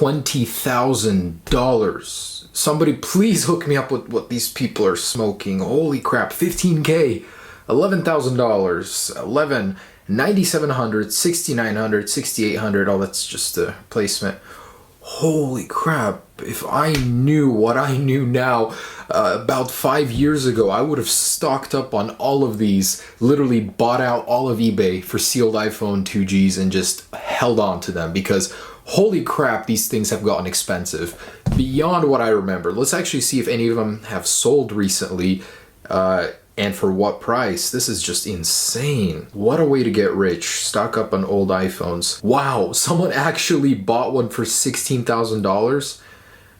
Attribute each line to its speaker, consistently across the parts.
Speaker 1: $20,000. Somebody please hook me up with what these people are smoking. Holy crap, 15K, $11,000, 11, 9,700, 6,900, 6,800. Oh, that's just a placement. Holy crap, if I knew what I knew now about 5 years ago, I would have stocked up on all of these, literally bought out all of eBay for sealed iPhone 2Gs and just held on to them because holy crap, these things have gotten expensive beyond what I remember. Let's actually see if any of them have sold recently and for what price. This is just insane. What a way to get rich. Stock up on old iPhones. Wow, someone actually bought one for $16,000.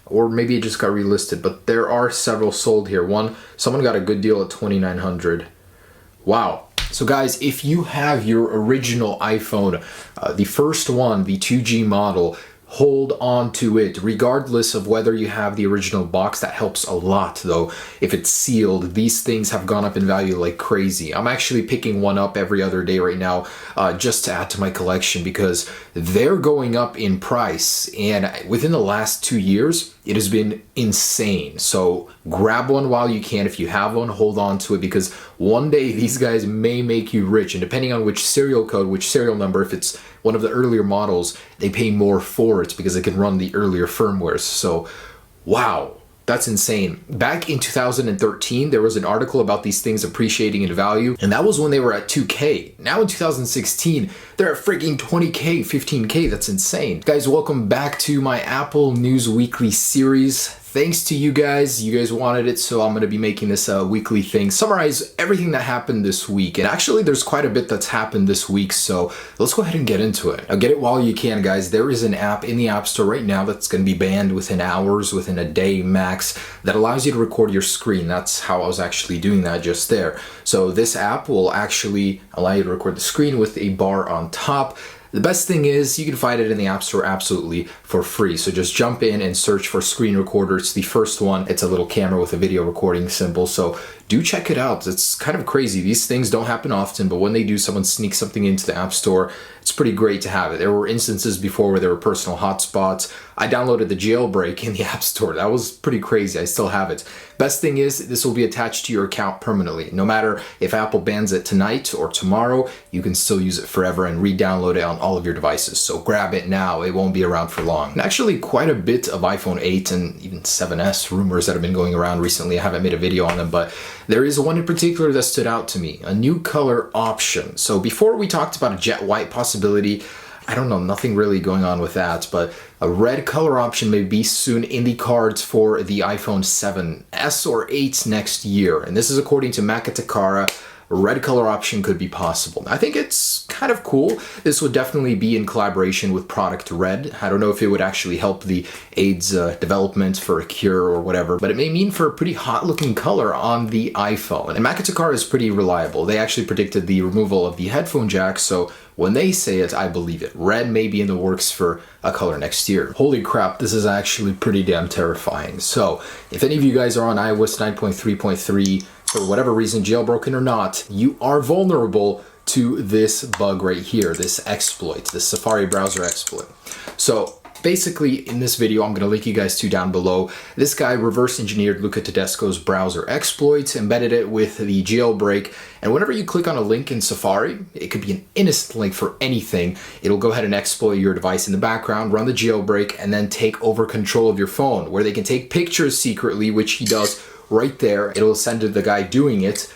Speaker 1: Or maybe it just got relisted, but there are several sold here. Someone got a good deal at $2,900. Wow. So guys, if you have your original iPhone, the first one, the 2G model, hold on to it regardless of whether you have the original box. That helps a lot though. If it's sealed, these things have gone up in value like crazy. I'm actually picking one up every other day right now just to add to my collection because they're going up in price, and within the last 2 years it has been insane. So grab one while you can. If you have one, hold on to it because one day these guys may make you rich, and depending on which serial code, which serial number, if it's one of the earlier models, they pay more for it because it can run the earlier firmwares. So wow, that's insane. Back in 2013, there was an article about these things appreciating in value, and that was when they were at 2K. Now in 2016, they're at freaking 20K, 15K. That's insane. Guys, welcome back to my Apple News Weekly series. Thanks to you guys. You guys wanted it, so I'm going to be making this a weekly thing. Summarize everything that happened this week. And actually, there's quite a bit that's happened this week, so let's go ahead and get into it. Now, get it while you can, guys. There is an app in the App Store right now that's going to be banned within hours, within a day max, that allows you to record your screen. That's how I was actually doing that just there. So this app will actually allow you to record the screen with a bar on top. The best thing is you can find it in the App Store absolutely for free. So just jump in and search for Screen Recorder. It's the first one. It's a little camera with a video recording symbol. So do check it out. It's kind of crazy. These things don't happen often, but when they do, someone sneaks something into the App Store, it's pretty great to have it. There were instances before where there were personal hotspots. I downloaded the jailbreak in the App Store. That was pretty crazy. I still have it. Best thing is this will be attached to your account permanently. No matter if Apple bans it tonight or tomorrow, you can still use it forever and re-download it on all of your devices. So grab it now. It won't be around for long. And actually quite a bit of iPhone 8 and even 7S rumors that have been going around recently. I haven't made a video on them, but there is one in particular that stood out to me. A new color option. So before we talked about a jet white possibility, I don't know, nothing really going on with that, but a red color option may be soon in the cards for the iPhone 7S or 8 next year. And this is according to Maka Takara. A red color option could be possible. I think it's kind of cool. This would definitely be in collaboration with Product Red. I don't know if it would actually help the AIDS development for a cure or whatever, but it may mean for a pretty hot looking color on the iPhone. And Maka Takara is pretty reliable. They actually predicted the removal of the headphone jack, so when they say it, I believe it. Red may be in the works for a color next year. Holy crap, this is actually pretty damn terrifying. So if any of you guys are on iOS 9.3.3, for whatever reason, jailbroken or not, you are vulnerable to this bug right here, this exploit, this Safari browser exploit. So basically, in this video, I'm going to link you guys to down below. This guy reverse engineered Luca Tedesco's browser exploit, embedded it with the jailbreak, and whenever you click on a link in Safari, it could be an innocent link for anything. It'll go ahead and exploit your device in the background, run the jailbreak, and then take over control of your phone, where they can take pictures secretly, which he does right there. It'll send to the guy doing it.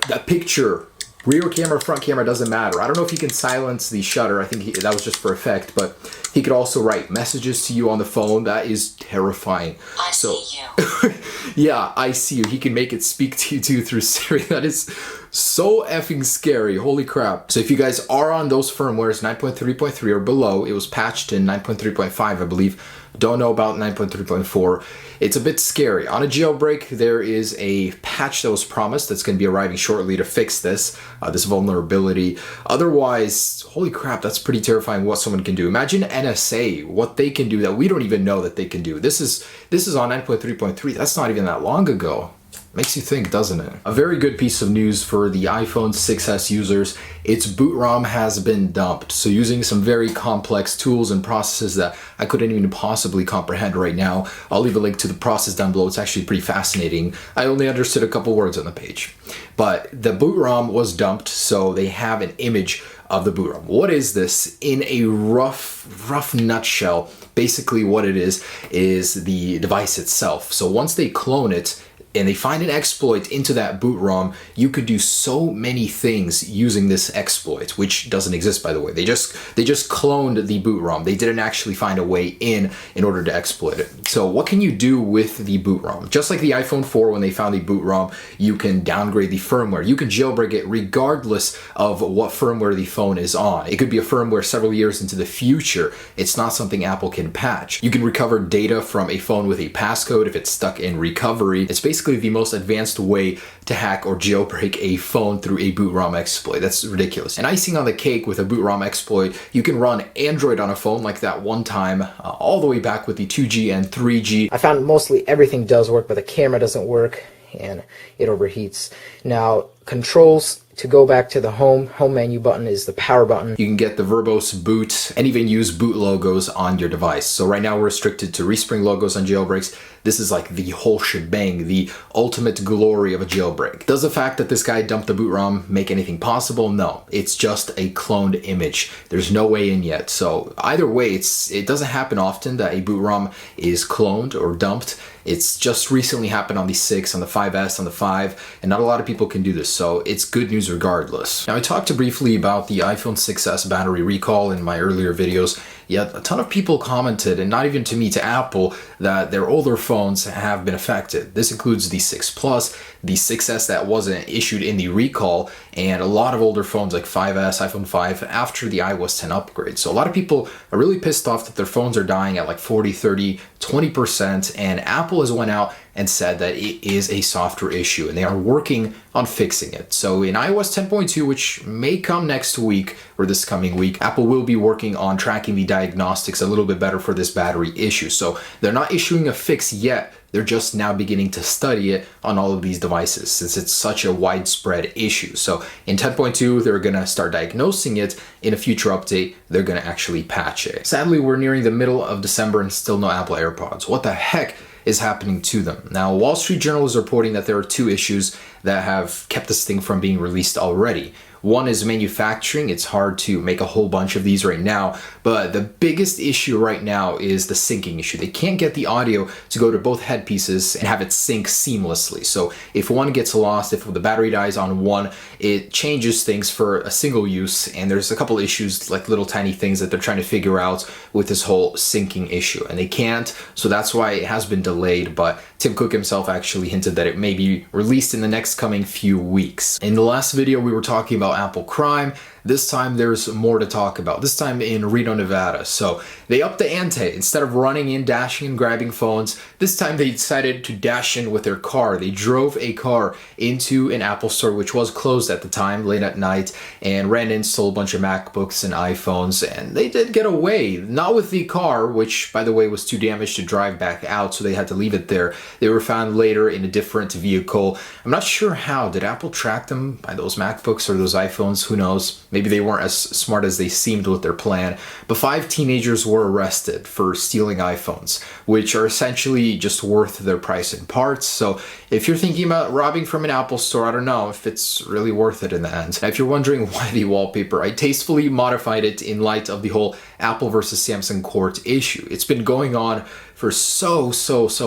Speaker 1: That picture, rear camera, front camera, doesn't matter. I don't know if he can silence the shutter. I think that was just for effect, but he could also write messages to you on the phone. That is terrifying.
Speaker 2: I see you.
Speaker 1: Yeah, I see you. He can make it speak to you too through Siri. That is so effing scary. Holy crap. So if you guys are on those firmwares, 9.3.3 or below, it was patched in 9.3.5, I believe. Don't know about 9.3.4. It's a bit scary. On a jailbreak, there is a patch that was promised that's going to be arriving shortly to fix this vulnerability. Otherwise, holy crap, that's pretty terrifying what someone can do. Imagine NSA, what they can do that we don't even know that they can do. This is on 9.3.3. That's not even that long ago. Makes you think, doesn't it? A very good piece of news for the iPhone 6s users. Its boot ROM has been dumped. So using some very complex tools and processes that I couldn't even possibly comprehend right now, I'll leave a link to the process down below. It's actually pretty fascinating. I only understood a couple words on the page. But the boot ROM was dumped, so they have an image of the boot ROM. What is this? In a rough nutshell, basically what it is the device itself. So once they clone it, and they find an exploit into that boot ROM, you could do so many things using this exploit, which doesn't exist, by the way. They just cloned the boot ROM. They didn't actually find a way in order to exploit it. So what can you do with the boot ROM? Just like the iPhone 4, when they found the boot ROM, you can downgrade the firmware. You can jailbreak it regardless of what firmware the phone is on. It could be a firmware several years into the future. It's not something Apple can patch. You can recover data from a phone with a passcode if it's stuck in recovery. It's basically the most advanced way to hack or jailbreak a phone through a boot ROM exploit. That's ridiculous. And icing on the cake with a boot ROM exploit, you can run Android on a phone like that one time, all the way back with the 2G and 3G.
Speaker 2: I found mostly everything does work, but the camera doesn't work and it overheats. Now, controls, to go back to the home menu button is the power button.
Speaker 1: You can get the verbose boot and even use boot logos on your device. So right now we're restricted to Respring logos on jailbreaks. This is like the whole shebang, the ultimate glory of a jailbreak. Does the fact that this guy dumped the boot ROM make anything possible? No, it's just a cloned image. There's no way in yet. So either way, it doesn't happen often that a boot ROM is cloned or dumped. It's just recently happened on the 6, on the 5S, on the 5, and not a lot of people can do this, so it's good news regardless. Now, I talked briefly about the iPhone 6s battery recall in my earlier videos, yet a ton of people commented, and not even to me, to Apple, that their older phones have been affected. This includes the 6 Plus, the 6s that wasn't issued in the recall, and a lot of older phones like 5S, iPhone 5, after the iOS 10 upgrade. So a lot of people are really pissed off that their phones are dying at like 40, 30, 20%, and Apple has went out and said that it is a software issue and they are working on fixing it. So in iOS 10.2, which may come next week or this coming week, Apple will be working on tracking the diagnostics a little bit better for this battery issue. So they're not issuing a fix yet. They're just now beginning to study it on all of these devices since it's such a widespread issue. So in 10.2, they're going to start diagnosing it. In a future update, they're going to actually patch it. Sadly, we're nearing the middle of December and still no Apple AirPods. What the heck is happening to them? Now, Wall Street Journal is reporting that there are 2 issues that have kept this thing from being released already. One is manufacturing. It's hard to make a whole bunch of these right now, but the biggest issue right now is the syncing issue. They can't get the audio to go to both headpieces and have it sync seamlessly. So if one gets lost, if the battery dies on one, it changes things for a single use, and there's a couple issues, like little tiny things that they're trying to figure out with this whole syncing issue, and they can't, so that's why it has been delayed. But Tim Cook himself actually hinted that it may be released in the next coming few weeks. In the last video, we were talking about Apple crime. This time there's more to talk about, this time in Reno, Nevada. So they upped the ante. Instead of running in, dashing and grabbing phones, this time they decided to dash in with their car. They drove a car into an Apple store, which was closed at the time, late at night, and ran in, stole a bunch of MacBooks and iPhones, and they did get away. Not with the car, which, by the way, was too damaged to drive back out, so they had to leave it there. They were found later in a different vehicle. I'm not sure how. Did Apple track them by those MacBooks or those iPhones? Who knows? Maybe they weren't as smart as they seemed with their plan. But 5 teenagers were arrested for stealing iPhones, which are essentially just worth their price in parts. So if you're thinking about robbing from an Apple store, I don't know if it's really worth it in the end. Now, if you're wondering why the wallpaper, I tastefully modified it in light of the whole Apple versus Samsung court issue. It's been going on for so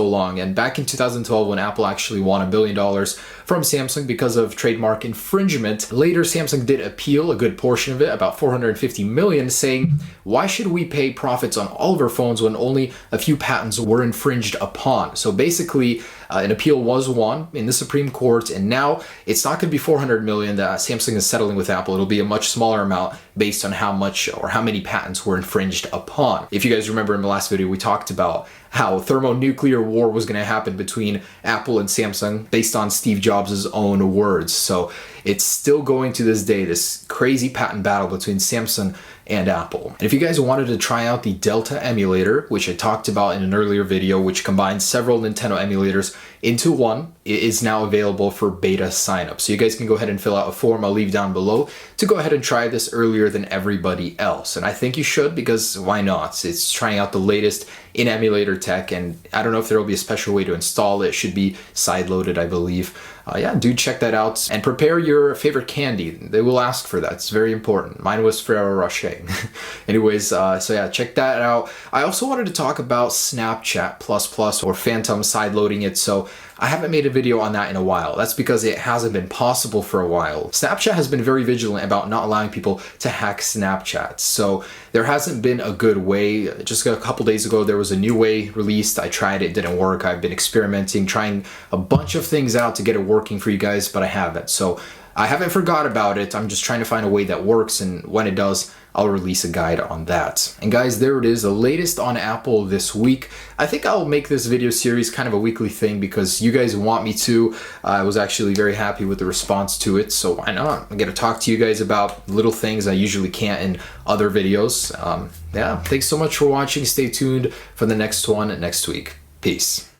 Speaker 1: long, and back in 2012 when Apple actually won $1 billion from Samsung because of trademark infringement, later Samsung did appeal a good portion of it, about $450 million, saying, why should we pay profits on all of our phones when only a few patents were infringed upon? So basically an appeal was won in the Supreme Court, and now it's not going to be $400 million that Samsung is settling with Apple. It'll be a much smaller amount based on how much or how many patents were infringed upon. If you guys remember in the last video, we talked about how thermonuclear war was going to happen between Apple and Samsung based on Steve Jobs' own words. So it's still going to this day, this crazy patent battle between Samsung and Apple. And if you guys wanted to try out the Delta emulator, which I talked about in an earlier video, which combines several Nintendo emulators into one, it is now available for beta signup. So you guys can go ahead and fill out a form I'll leave down below to go ahead and try this earlier than everybody else. And I think you should, because why not? It's trying out the latest in emulator tech, and I don't know if there will be a special way to install it. It should be side-loaded, I believe. Yeah, do check that out and prepare your favorite candy. They will ask for that. It's very important. Mine was Ferrero Rocher. Anyways, so yeah, check that out. I also wanted to talk about Snapchat Plus or Phantom side-loading it. So I haven't made a video on that in a while. That's because it hasn't been possible for a while. Snapchat has been very vigilant about not allowing people to hack Snapchat. So there hasn't been a good way. Just a couple days ago, there was a new way released. I tried it, didn't work. I've been experimenting, trying a bunch of things out to get it working for you guys, but I haven't. So I haven't forgot about it. I'm just trying to find a way that works, and when it does, I'll release a guide on that. And guys, there it is, the latest on Apple this week. I think I'll make this video series kind of a weekly thing because you guys want me to. I was actually very happy with the response to it, so why not? I'm gonna talk to you guys about little things I usually can't in other videos. Yeah, thanks so much for watching. Stay tuned for the next one next week. Peace.